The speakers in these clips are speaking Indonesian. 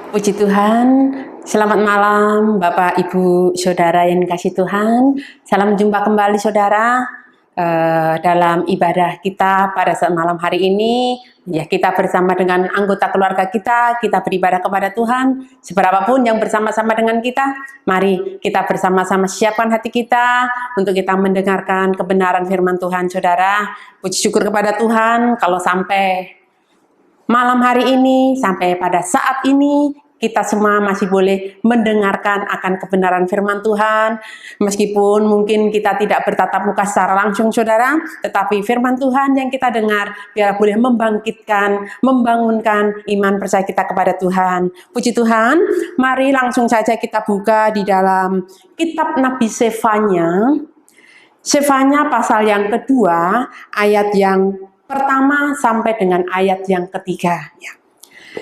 Puji Tuhan, selamat malam Bapak, Ibu, Saudara yang dikasihi Tuhan. Salam jumpa kembali Saudara dalam ibadah kita pada saat malam hari ini. Ya, kita bersama dengan anggota keluarga kita beribadah kepada Tuhan. Seberapapun yang bersama-sama dengan kita, mari kita bersama-sama siapkan hati kita untuk kita mendengarkan kebenaran firman Tuhan Saudara. Puji syukur kepada Tuhan kalau sampai malam hari ini, sampai pada saat ini, kita semua masih boleh mendengarkan akan kebenaran firman Tuhan. Meskipun mungkin kita tidak bertatap muka secara langsung, Saudara, tetapi firman Tuhan yang kita dengar, biar boleh membangkitkan, membangunkan iman percaya kita kepada Tuhan. Puji Tuhan, mari langsung saja kita buka di dalam kitab Nabi Sefanya. Sefanya pasal yang kedua, ayat yang pertama sampai dengan ayat yang ketiga. Ya.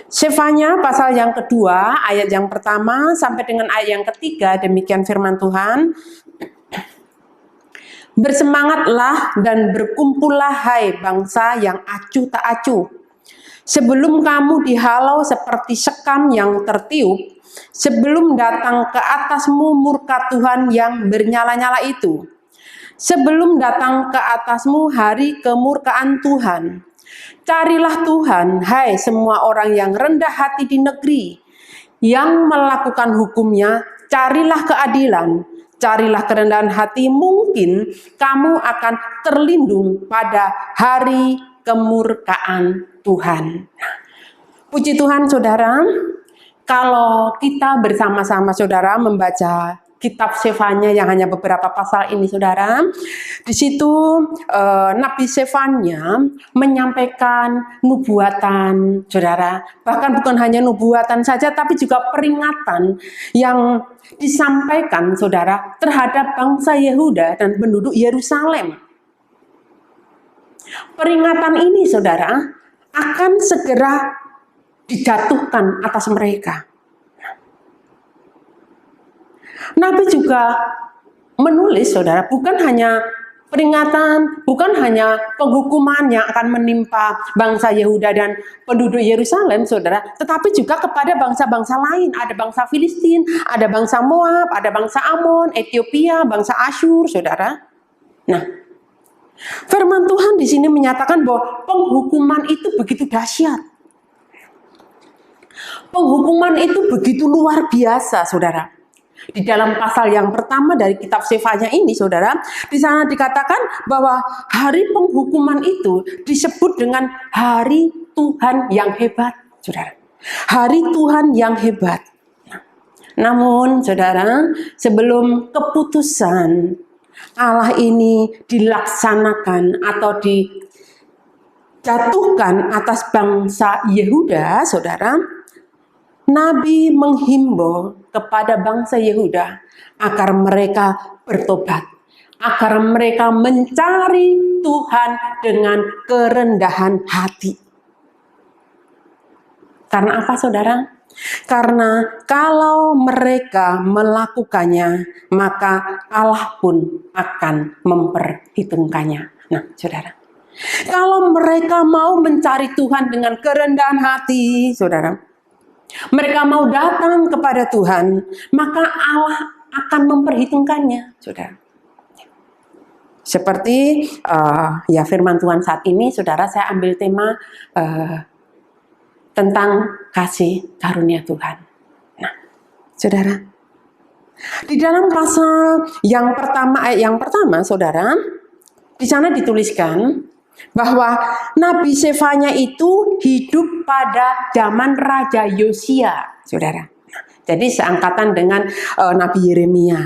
Sefanya pasal yang kedua, ayat yang pertama sampai dengan ayat yang ketiga, demikian firman Tuhan. Bersemangatlah dan berkumpullah hai bangsa yang acuh tak acuh. Sebelum kamu dihalau seperti sekam yang tertiup, sebelum datang ke atasmu murka Tuhan yang bernyala-nyala itu. Sebelum datang ke atasmu hari kemurkaan Tuhan, carilah Tuhan, hai semua orang yang rendah hati di negeri, yang melakukan hukumnya, carilah keadilan, carilah kerendahan hati, mungkin kamu akan terlindung pada hari kemurkaan Tuhan. Puji Tuhan Saudara, kalau kita bersama-sama Saudara membaca kitab Sefanya yang hanya beberapa pasal ini Saudara, di situ Nabi Sefanya menyampaikan nubuatan Saudara, bahkan bukan hanya nubuatan saja tapi juga peringatan yang disampaikan Saudara terhadap bangsa Yehuda dan penduduk Yerusalem. Peringatan ini Saudara akan segera dijatuhkan atas mereka. Nabi juga menulis, Saudara, bukan hanya peringatan, bukan hanya penghukuman yang akan menimpa bangsa Yehuda dan penduduk Yerusalem, Saudara, tetapi juga kepada bangsa-bangsa lain. Ada bangsa Filistin, ada bangsa Moab, ada bangsa Amon, Ethiopia, bangsa Asyur, Saudara. Nah, firman Tuhan di sini menyatakan bahwa penghukuman itu begitu dahsyat. Penghukuman itu begitu luar biasa, Saudara. Di dalam pasal yang pertama dari kitab Sefanya ini, Saudara, di sana dikatakan bahwa hari penghukuman itu disebut dengan hari Tuhan yang hebat, Saudara. Hari Tuhan yang hebat. Namun, Saudara, sebelum keputusan Allah ini dilaksanakan atau dijatuhkan atas bangsa Yehuda, Saudara, Nabi menghimbau kepada bangsa Yehuda agar mereka bertobat, agar mereka mencari Tuhan dengan kerendahan hati. Karena apa, Saudara? Karena kalau mereka melakukannya, maka Allah pun akan memperhitungkannya. Nah, Saudara, kalau mereka mau mencari Tuhan dengan kerendahan hati, Saudara, mereka mau datang kepada Tuhan, maka Allah akan memperhitungkannya, Saudara. Seperti ya firman Tuhan saat ini, Saudara, saya ambil tema tentang kasih karunia Tuhan. Nah, Saudara, di dalam pasal yang pertama, ayat yang pertama, Saudara, di sana dituliskan bahwa Nabi Sefanya itu hidup pada zaman Raja Yosia, Saudara. Jadi seangkatan dengan Nabi Yeremia.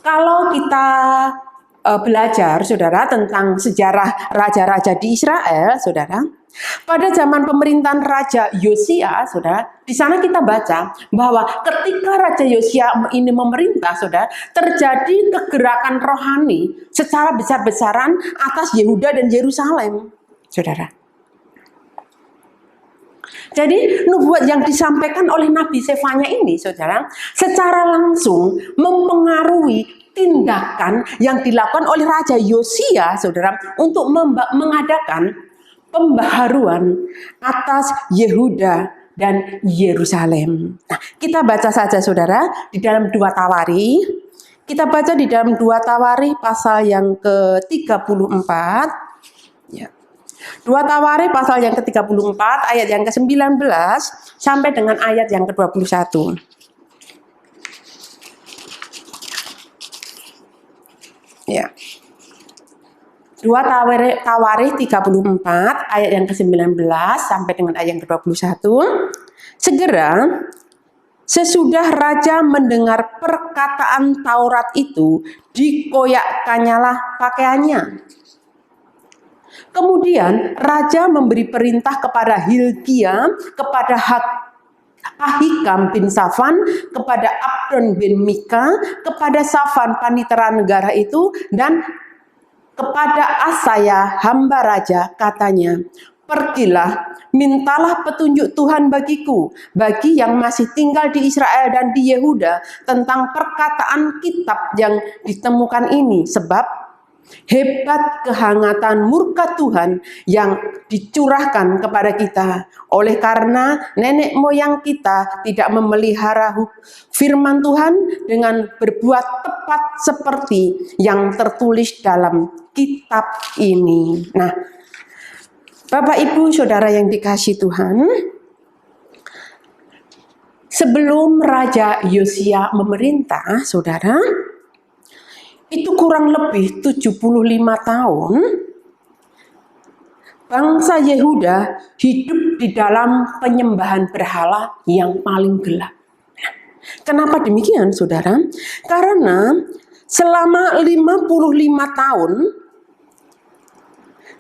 Kalau kita belajar, Saudara, tentang sejarah raja-raja di Israel, Saudara, pada zaman pemerintahan Raja Yosia, Saudara, di sana kita baca bahwa ketika Raja Yosia ini memerintah, Saudara, terjadi kegerakan rohani secara besar-besaran atas Yehuda dan Yerusalem, Saudara. Jadi nubuat yang disampaikan oleh Nabi Sefanya ini, Saudara, secara langsung mempengaruhi tindakan yang dilakukan oleh Raja Yosia, Saudara, untuk mengadakan pembaharuan atas Yehuda dan Yerusalem. Nah, kita baca saja saudara di dalam 2 Tawarikh. Kita baca di dalam 2 Tawarikh pasal yang ke-34. Ya. 2 Tawarikh pasal yang ke-34 ayat yang ke-19 sampai dengan ayat yang ke-21. Ya. 2 Tawarikh 34 ayat yang ke-19 sampai dengan ayat yang ke-21. Segera sesudah raja mendengar perkataan Taurat itu, dikoyakkannyalah pakaiannya. Kemudian raja memberi perintah kepada Hilkia, kepada Ahikam bin Safan, kepada Abdon bin Mika, kepada Safan panitera negara itu, dan kepada Asaya hamba raja, katanya, pergilah, mintalah petunjuk Tuhan bagiku, bagi yang masih tinggal di Israel dan di Yehuda, tentang perkataan kitab yang ditemukan ini, sebab hebat kehangatan murka Tuhan yang dicurahkan kepada kita, oleh karena nenek moyang kita tidak memelihara firman Tuhan dengan berbuat tepat seperti yang tertulis dalam kitab ini. Nah, Bapak Ibu Saudara yang dikasihi Tuhan, sebelum Raja Yosia memerintah, saudara, itu kurang lebih 75 tahun bangsa Yehuda hidup di dalam penyembahan berhala yang paling gelap. Kenapa demikian, saudara? Karena selama 55 tahun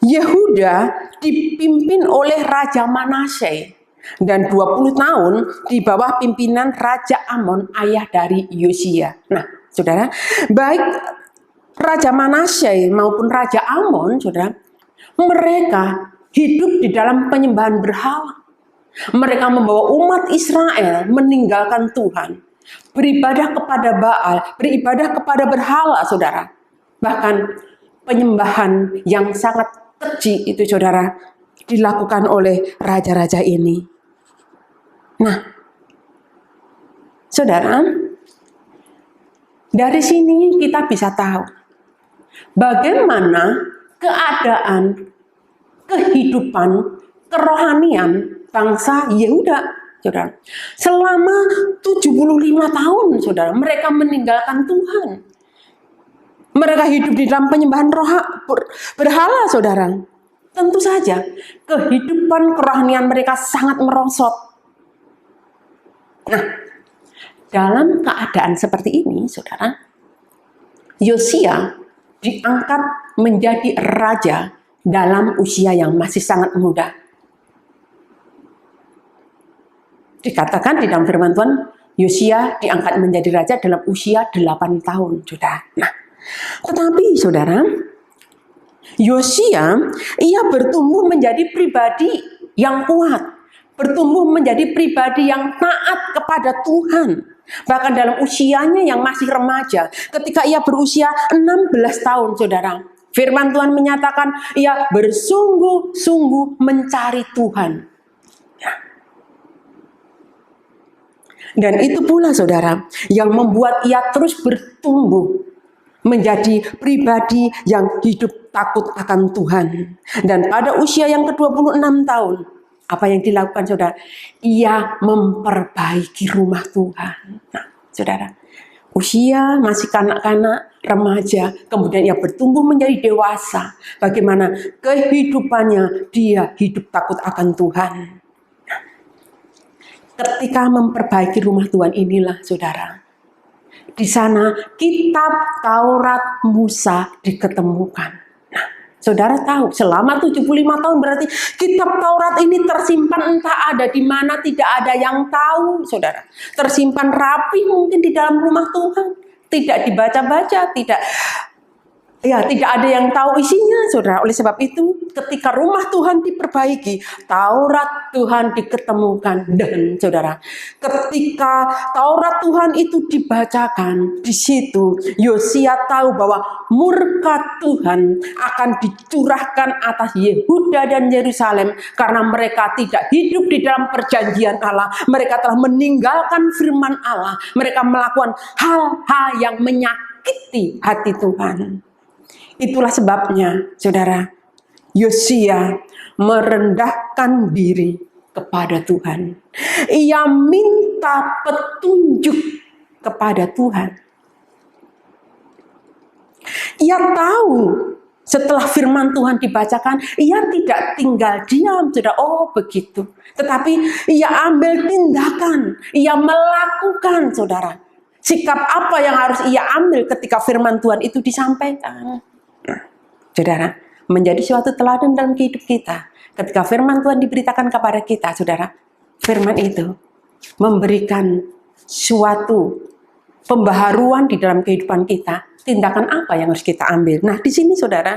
Yehuda dipimpin oleh Raja Manasye dan 20 tahun di bawah pimpinan Raja Amon, ayah dari Yosia. Nah, saudara, baik Raja Manasye maupun Raja Amon, saudara, mereka hidup di dalam penyembahan berhala. Mereka membawa umat Israel meninggalkan Tuhan, beribadah kepada Baal, beribadah kepada berhala, saudara. Bahkan penyembahan yang sangat keji itu, saudara, dilakukan oleh raja-raja ini. Nah, saudara, dari sini kita bisa tahu bagaimana keadaan, kehidupan, kerohanian bangsa Yehuda, saudara. Selama 75 tahun, saudara, mereka meninggalkan Tuhan. Mereka hidup di dalam penyembahan berhala, saudara. Tentu saja kehidupan kerohanian mereka sangat merosot. Nah, dalam keadaan seperti ini, saudara, Yosia diangkat menjadi raja dalam usia yang masih sangat muda. Dikatakan di dalam firman Tuhan, Yosia diangkat menjadi raja dalam usia 8 tahun, saudara. Nah, tetapi saudara, Yosia, ia bertumbuh menjadi pribadi yang kuat, bertumbuh menjadi pribadi yang taat kepada Tuhan. Bahkan dalam usianya yang masih remaja, ketika ia berusia 16 tahun, saudara, firman Tuhan menyatakan ia bersungguh-sungguh mencari Tuhan. Dan itu pula, saudara, yang membuat ia terus bertumbuh menjadi pribadi yang hidup takut akan Tuhan. Dan pada usia yang ke-26 tahun, apa yang dilakukan, saudara? Ia memperbaiki rumah Tuhan. Nah, saudara, usia masih kanak-kanak, remaja, kemudian ia bertumbuh menjadi dewasa. Bagaimana kehidupannya, dia hidup takut akan Tuhan. Ketika memperbaiki rumah Tuhan inilah, saudara, di sana kitab Taurat Musa diketemukan. Nah, saudara tahu, selama 75 tahun berarti kitab Taurat ini tersimpan entah ada di mana, tidak ada yang tahu, saudara. Tersimpan rapi mungkin di dalam rumah Tuhan, tidak dibaca-baca, tidak Ya, tidak ada yang tahu isinya, saudara. Oleh sebab itu, ketika rumah Tuhan diperbaiki, Taurat Tuhan diketemukan. Dan, saudara, ketika Taurat Tuhan itu dibacakan, di situ Yosia tahu bahwa murka Tuhan akan dicurahkan atas Yehuda dan Yerusalem karena mereka tidak hidup di dalam perjanjian Allah. Mereka telah meninggalkan firman Allah. Mereka melakukan hal-hal yang menyakiti hati Tuhan. Itulah sebabnya, saudara, Yosia merendahkan diri kepada Tuhan. Ia minta petunjuk kepada Tuhan. Ia tahu setelah firman Tuhan dibacakan, ia tidak tinggal diam, saudara. Oh begitu. Tetapi ia ambil tindakan, ia melakukan, saudara. Sikap apa yang harus ia ambil ketika firman Tuhan itu disampaikan? Saudara, menjadi suatu teladan dalam hidup kita. Ketika firman Tuhan diberitakan kepada kita, saudara, firman itu memberikan suatu pembaharuan di dalam kehidupan kita. Tindakan apa yang harus kita ambil? Nah, di sini, saudara,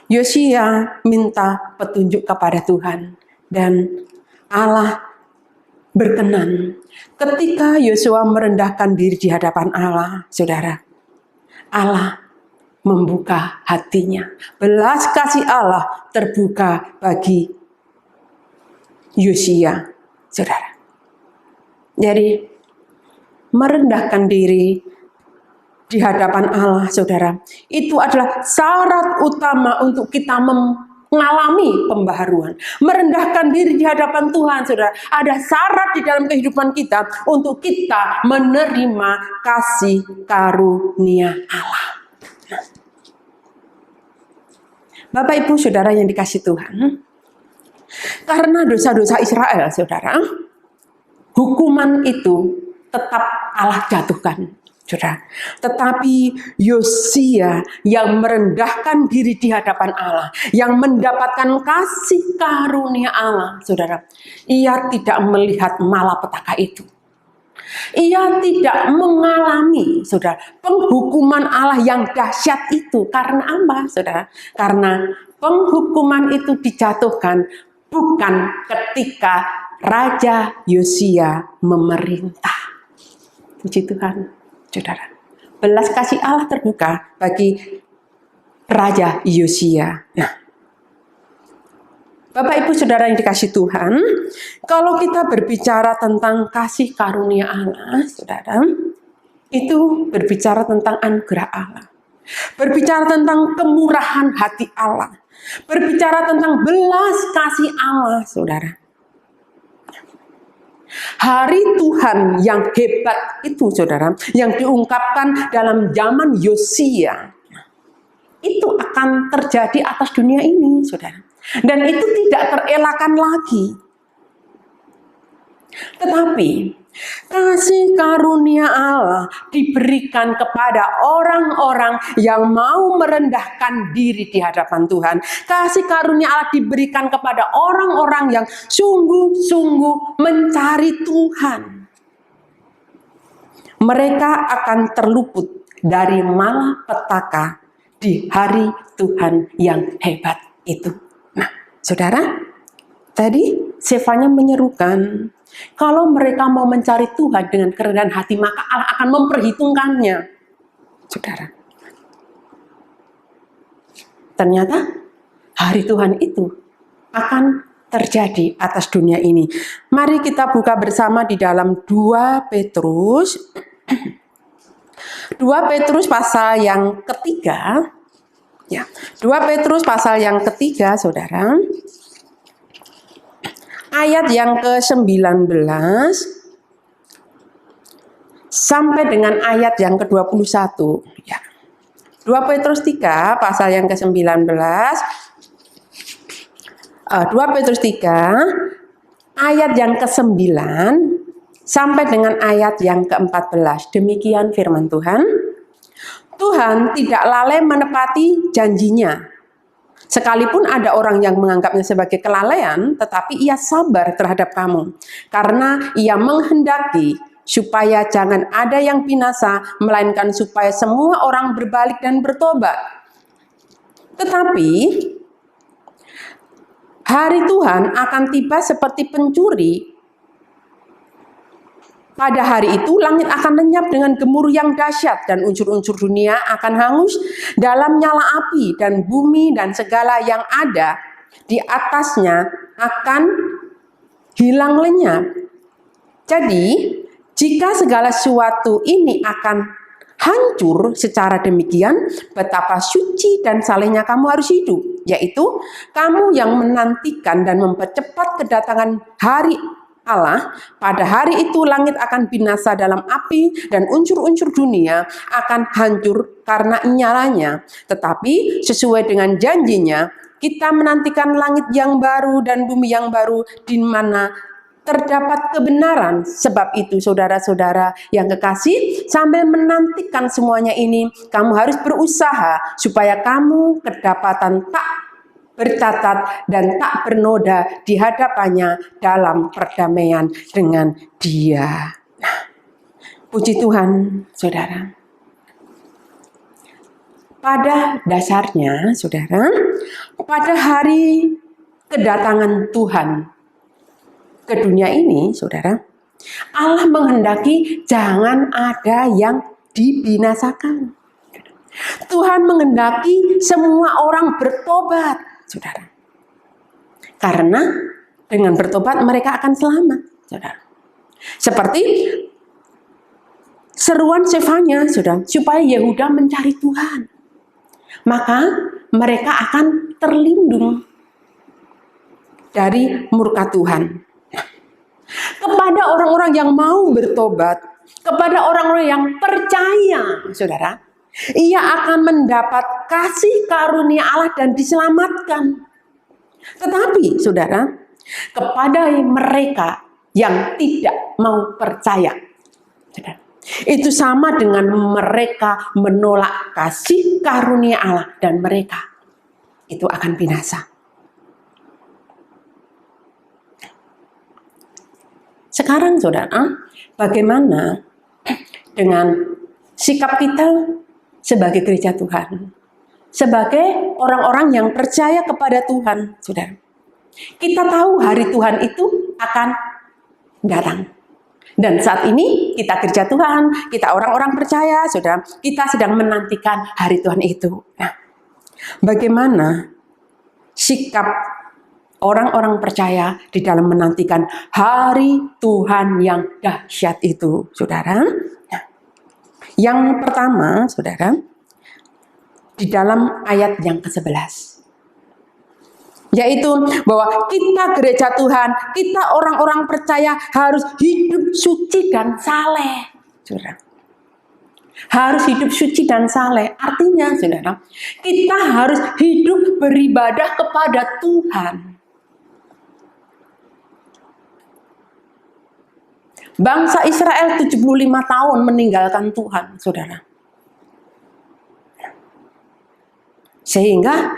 Yosia minta petunjuk kepada Tuhan. Dan Allah berkenan. Ketika Yosua merendahkan diri di hadapan Allah, saudara, Allah membuka hatinya. Belas kasih Allah terbuka bagi Yosia, saudara. Jadi, merendahkan diri di hadapan Allah, saudara, itu adalah syarat utama untuk kita mengalami pembaharuan. Merendahkan diri di hadapan Tuhan, saudara, ada syarat di dalam kehidupan kita untuk kita menerima kasih karunia Allah. Bapak Ibu Saudara yang dikasih Tuhan, karena dosa-dosa Israel, saudara, hukuman itu tetap Allah jatuhkan, saudara. Tetapi Yosia yang merendahkan diri di hadapan Allah, yang mendapatkan kasih karunia Allah, saudara, ia tidak melihat malapetaka itu. Ia tidak mengalami, saudara, penghukuman Allah yang dahsyat itu. Karena apa, saudara? Karena penghukuman itu dijatuhkan bukan ketika Raja Yosia memerintah. Puji Tuhan, saudara. Belas kasih Allah terbuka bagi Raja Yosia. Nah, Bapak Ibu Saudara yang dikasih Tuhan, kalau kita berbicara tentang kasih karunia Allah, saudara, itu berbicara tentang anugerah Allah. Berbicara tentang kemurahan hati Allah. Berbicara tentang belas kasih Allah, saudara. Hari Tuhan yang hebat itu, saudara, yang diungkapkan dalam zaman Yosia, itu akan terjadi atas dunia ini, saudara. Dan itu tidak terelakkan lagi. Tetapi kasih karunia Allah diberikan kepada orang-orang yang mau merendahkan diri di hadapan Tuhan. Kasih karunia Allah diberikan kepada orang-orang yang sungguh-sungguh mencari Tuhan. Mereka akan terluput dari malapetaka di hari Tuhan yang hebat itu. Nah, saudara, tadi Sefanya menyerukan, kalau mereka mau mencari Tuhan dengan kerendahan hati, maka Allah akan memperhitungkannya. Saudara, ternyata hari Tuhan itu akan terjadi atas dunia ini. Mari kita buka bersama di dalam 2 Petrus. 2 Petrus pasal yang ketiga. Ya, 2 Petrus pasal yang ketiga, saudara. Ayat yang ke-19 sampai dengan ayat yang ke-21. Ya. 2 Petrus 3 pasal yang ke-19. 2 Petrus 3 ayat yang ke-9 sampai dengan ayat yang ke-14. Demikian firman Tuhan. Tuhan tidak lalai menepati janjinya. Sekalipun ada orang yang menganggapnya sebagai kelalaian, tetapi ia sabar terhadap kamu. Karena ia menghendaki supaya jangan ada yang binasa, melainkan supaya semua orang berbalik dan bertobat. Tetapi hari Tuhan akan tiba seperti pencuri. Pada hari itu langit akan lenyap dengan gemuruh yang dahsyat dan unsur-unsur dunia akan hangus dalam nyala api, dan bumi dan segala yang ada di atasnya akan hilang lenyap. Jadi, jika segala sesuatu ini akan hancur secara demikian, betapa suci dan salehnya kamu harus hidup, yaitu kamu yang menantikan dan mempercepat kedatangan hari Allah. Pada hari itu langit akan binasa dalam api dan unsur-unsur dunia akan hancur karena nyalanya. Tetapi sesuai dengan janjinya, kita menantikan langit yang baru dan bumi yang baru di mana terdapat kebenaran. Sebab itu saudara-saudara yang kekasih, sambil menantikan semuanya ini, kamu harus berusaha supaya kamu kedapatan tak bercatat dan tak bernoda di hadapannya dalam perdamaian dengan Dia. Nah, puji Tuhan, saudara. Pada dasarnya, saudara, pada hari kedatangan Tuhan ke dunia ini, saudara, Allah menghendaki jangan ada yang dibinasakan. Tuhan menghendaki semua orang bertobat, saudara. Karena dengan bertobat mereka akan selamat, saudara. Seperti seruan Sefanya, saudara, supaya Yehuda mencari Tuhan. Maka mereka akan terlindung dari murka Tuhan. Kepada orang-orang yang mau bertobat, kepada orang-orang yang percaya, saudara, ia akan mendapat kasih karunia Allah dan diselamatkan. Tetapi, saudara, kepada mereka yang tidak mau percaya, saudara, itu sama dengan mereka menolak kasih karunia Allah dan mereka itu akan binasa. Sekarang, saudara, bagaimana dengan sikap kita sebagai gereja Tuhan, sebagai orang-orang yang percaya kepada Tuhan, saudara? Kita tahu hari Tuhan itu akan datang. Dan saat ini kita gereja Tuhan, kita orang-orang percaya, saudara, kita sedang menantikan hari Tuhan itu. Nah, bagaimana sikap orang-orang percaya di dalam menantikan hari Tuhan yang dahsyat itu, saudara? Nah, yang pertama, saudara, di dalam ayat yang ke-11, yaitu bahwa kita gereja Tuhan, kita orang-orang percaya harus hidup suci dan saleh, saudara. Harus hidup suci dan saleh. Artinya, saudara, kita harus hidup beribadah kepada Tuhan. Bangsa Israel 75 tahun meninggalkan Tuhan, saudara. Sehingga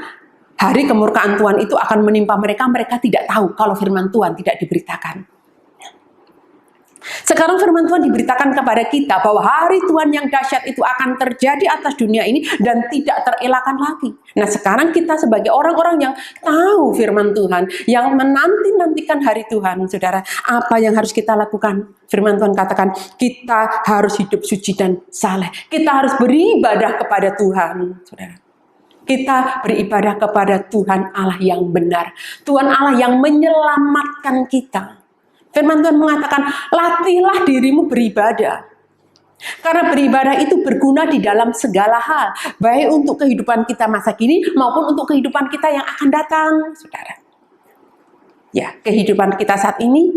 hari kemurkaan Tuhan itu akan menimpa mereka, mereka tidak tahu kalau firman Tuhan tidak diberitakan. Sekarang firman Tuhan diberitakan kepada kita bahwa hari Tuhan yang dahsyat itu akan terjadi atas dunia ini dan tidak terelakkan lagi. Nah, sekarang kita sebagai orang-orang yang tahu firman Tuhan, yang menanti-nantikan hari Tuhan, saudara, apa yang harus kita lakukan? Firman Tuhan katakan, kita harus hidup suci dan saleh. Kita harus beribadah kepada Tuhan, saudara. Kita beribadah kepada Tuhan Allah yang benar. Tuhan Allah yang menyelamatkan kita. Firman Tuhan mengatakan, latihlah dirimu beribadah. Karena beribadah itu berguna di dalam segala hal. Baik untuk kehidupan kita masa kini maupun untuk kehidupan kita yang akan datang, saudara. Ya, kehidupan kita saat ini,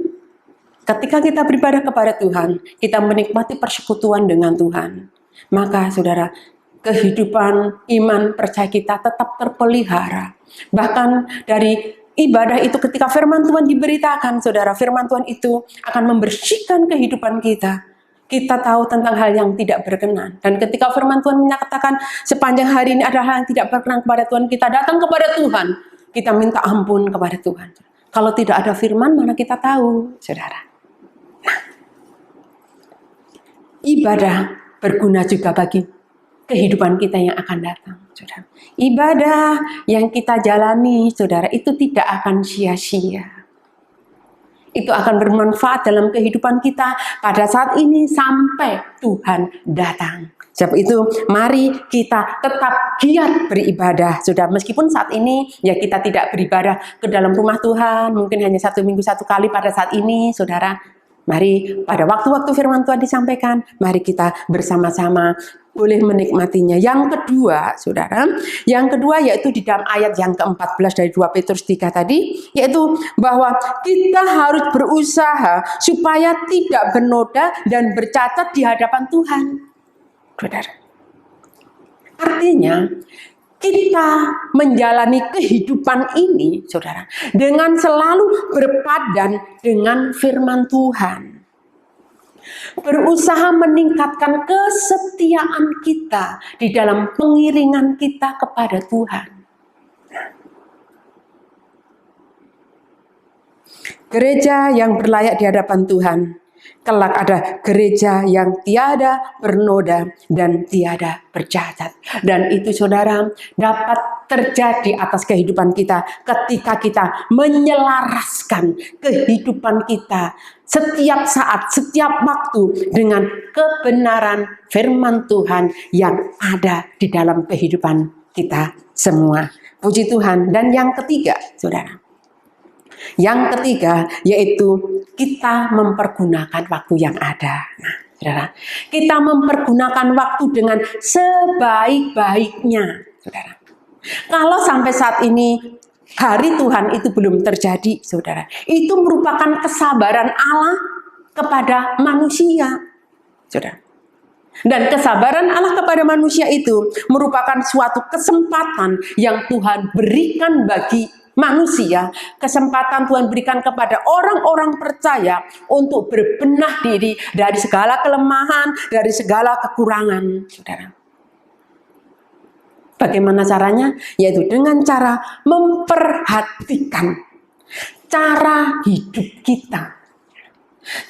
ketika kita beribadah kepada Tuhan, kita menikmati persekutuan dengan Tuhan. Maka, saudara, kehidupan iman percaya kita tetap terpelihara. Bahkan dari ibadah itu ketika firman Tuhan diberitakan, saudara, firman Tuhan itu akan membersihkan kehidupan kita. Kita tahu tentang hal yang tidak berkenan. Dan ketika firman Tuhan menyatakan sepanjang hari ini ada hal yang tidak berkenan kepada Tuhan, kita datang kepada Tuhan. Kita minta ampun kepada Tuhan. Kalau tidak ada firman, mana kita tahu, saudara. Nah, ibadah berguna juga bagi kehidupan kita yang akan datang, saudara. Ibadah yang kita jalani, saudara, itu tidak akan sia-sia. Itu akan bermanfaat dalam kehidupan kita pada saat ini sampai Tuhan datang. Sebab itu, mari kita tetap giat beribadah, saudara. Meskipun saat ini ya kita tidak beribadah ke dalam rumah Tuhan, mungkin hanya 1 minggu 1 kali pada saat ini, saudara. Mari pada waktu-waktu firman Tuhan disampaikan, mari kita bersama-sama boleh menikmatinya. Yang kedua, saudara, yang kedua yaitu di dalam ayat yang ke-14 dari 2 Petrus 3 tadi, yaitu bahwa kita harus berusaha supaya tidak bernoda dan bercacat di hadapan Tuhan. Saudara, artinya kita menjalani kehidupan ini, saudara, dengan selalu berpadan dengan firman Tuhan. Berusaha meningkatkan kesetiaan kita di dalam pengiringan kita kepada Tuhan. Gereja yang berlayak di hadapan Tuhan, kelak ada gereja yang tiada bernoda dan tiada bercacat. Dan itu, saudara, dapat terjadi atas kehidupan kita ketika kita menyelaraskan kehidupan kita setiap saat, setiap waktu dengan kebenaran firman Tuhan yang ada di dalam kehidupan kita semua. Puji Tuhan. Dan yang ketiga, saudara, yang ketiga yaitu kita mempergunakan waktu yang ada. Nah, saudara, kita mempergunakan waktu dengan sebaik-baiknya, saudara. Kalau sampai saat ini hari Tuhan itu belum terjadi, saudara, itu merupakan kesabaran Allah kepada manusia, saudara. Dan kesabaran Allah kepada manusia itu merupakan suatu kesempatan yang Tuhan berikan bagi manusia, kesempatan Tuhan berikan kepada orang-orang percaya untuk berbenah diri dari segala kelemahan, dari segala kekurangan, saudara. Bagaimana caranya? Yaitu dengan cara memperhatikan cara hidup kita.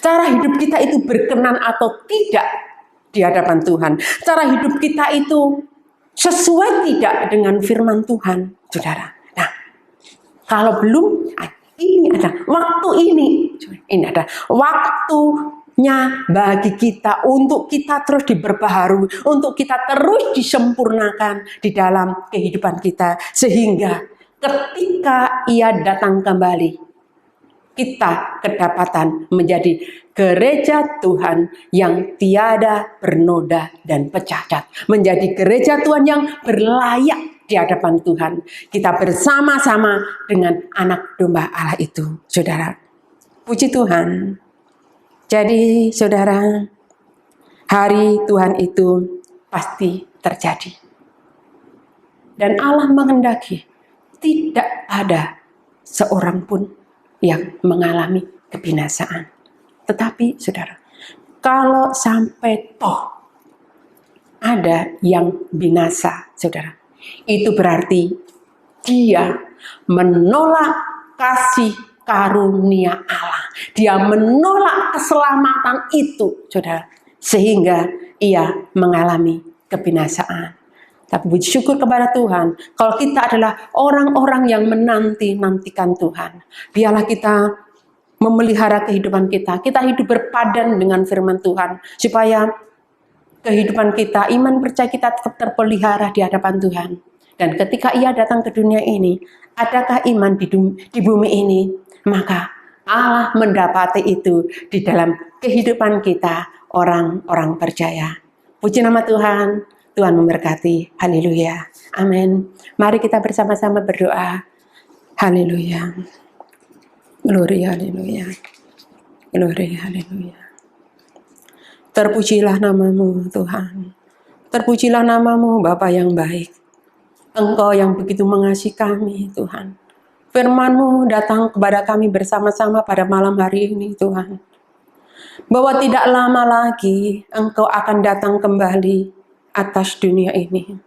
Cara hidup kita itu berkenan atau tidak di hadapan Tuhan. Cara hidup kita itu sesuai tidak dengan firman Tuhan, saudara. Nah, kalau belum, ini ada waktu ini ada waktunya bagi kita untuk kita terus diperbaharui, untuk kita terus disempurnakan di dalam kehidupan kita, sehingga ketika Ia datang kembali, kita kedapatan menjadi gereja Tuhan yang tiada bernoda dan bercacat, menjadi gereja Tuhan yang berlayak di hadapan Tuhan. Kita bersama-sama dengan anak domba Allah itu, saudara. Puji Tuhan. Jadi, saudara, hari Tuhan itu pasti terjadi. Dan Allah menghendaki tidak ada seorang pun yang mengalami kebinasaan. Tetapi, saudara, kalau sampai toh ada yang binasa, saudara, itu berarti dia menolak kasih karunia Allah. Dia menolak keselamatan itu, saudara, sehingga ia mengalami kebinasaan. Tapi puji syukur kepada Tuhan, kalau kita adalah orang-orang yang menanti-nantikan Tuhan, biarlah kita memelihara kehidupan kita. Kita hidup berpadan dengan firman Tuhan, supaya kehidupan kita, iman percaya kita tetap terpelihara di hadapan Tuhan. Dan ketika Ia datang ke dunia ini, adakah iman di bumi ini? Maka Allah mendapati itu di dalam kehidupan kita, orang-orang percaya. Puji nama Tuhan. Tuhan memberkati. Haleluya. Amin. Mari kita bersama-sama berdoa. Haleluya. Glory, haleluya. Glory, haleluya. Terpujilah namamu, Tuhan. Terpujilah namamu, Bapa yang baik. Engkau yang begitu mengasihi kami, Tuhan. Firman-Mu datang kepada kami bersama-sama pada malam hari ini, Tuhan. Bahwa tidak lama lagi Engkau akan datang kembali atas dunia ini.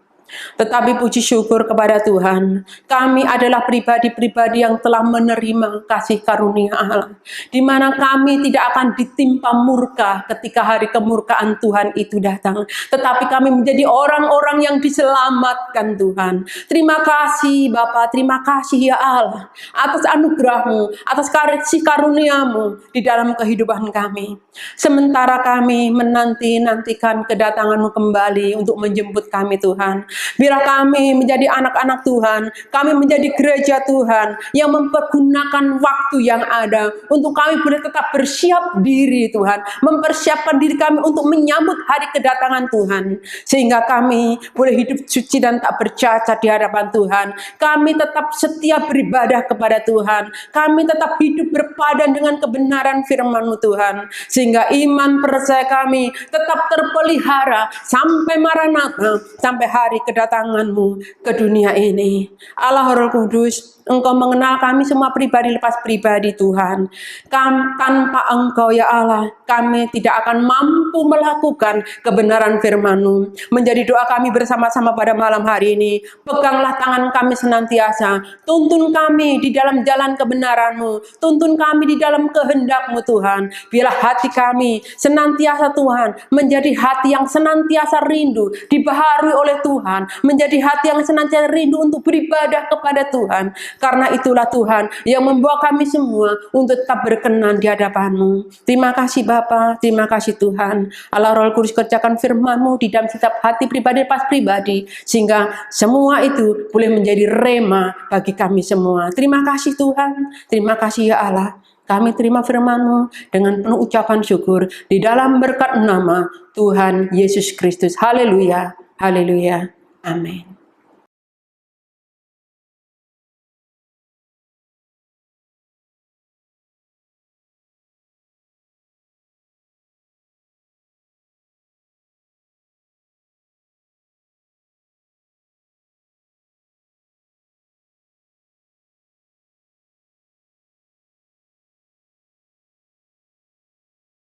Tetapi puji syukur kepada Tuhan, kami adalah pribadi-pribadi yang telah menerima kasih karunia Allah, di mana kami tidak akan ditimpa murka ketika hari kemurkaan Tuhan itu datang, tetapi kami menjadi orang-orang yang diselamatkan Tuhan. Terima kasih Bapa, terima kasih ya Allah, atas anugerah-Mu, atas kasih karunia-Mu di dalam kehidupan kami. Sementara kami menanti-nantikan kedatangan-Mu kembali untuk menjemput kami Tuhan. Biarlah kami menjadi anak-anak Tuhan, kami menjadi gereja Tuhan yang mempergunakan waktu yang ada untuk kami boleh tetap bersiap diri Tuhan, mempersiapkan diri kami untuk menyambut hari kedatangan Tuhan, sehingga kami boleh hidup suci dan tak bercacat di hadapan Tuhan. Kami tetap setia beribadah kepada Tuhan, kami tetap hidup berpadan dengan kebenaran firman-Mu Tuhan, sehingga iman percaya kami tetap terpelihara sampai Maranatha, sampai hari kedatangan-Mu ke dunia ini. Allah Roh Kudus, Engkau mengenal kami semua pribadi lepas pribadi Tuhan. Tanpa Engkau ya Allah, kami tidak akan mampu melakukan kebenaran firman-Mu. Menjadi doa kami bersama-sama pada malam hari ini, peganglah tangan kami senantiasa, tuntun kami di dalam jalan kebenaran-Mu, tuntun kami di dalam kehendak-Mu Tuhan. Biarlah hati kami senantiasa Tuhan menjadi hati yang senantiasa rindu dibaharui oleh Tuhan, menjadi hati yang senantiasa rindu untuk beribadah kepada Tuhan. Karena itulah Tuhan yang membawa kami semua untuk tetap berkenan di hadapan-Mu. Terima kasih Bapa, terima kasih Tuhan. Allah Roh Kudus, kerjakan firman-Mu di dalam setiap hati pribadi pas pribadi, sehingga semua itu boleh menjadi rema bagi kami semua. Terima kasih Tuhan, terima kasih ya Allah. Kami terima firman-Mu dengan penuh ucapan syukur di dalam berkat nama Tuhan Yesus Kristus. Haleluya, haleluya, amin.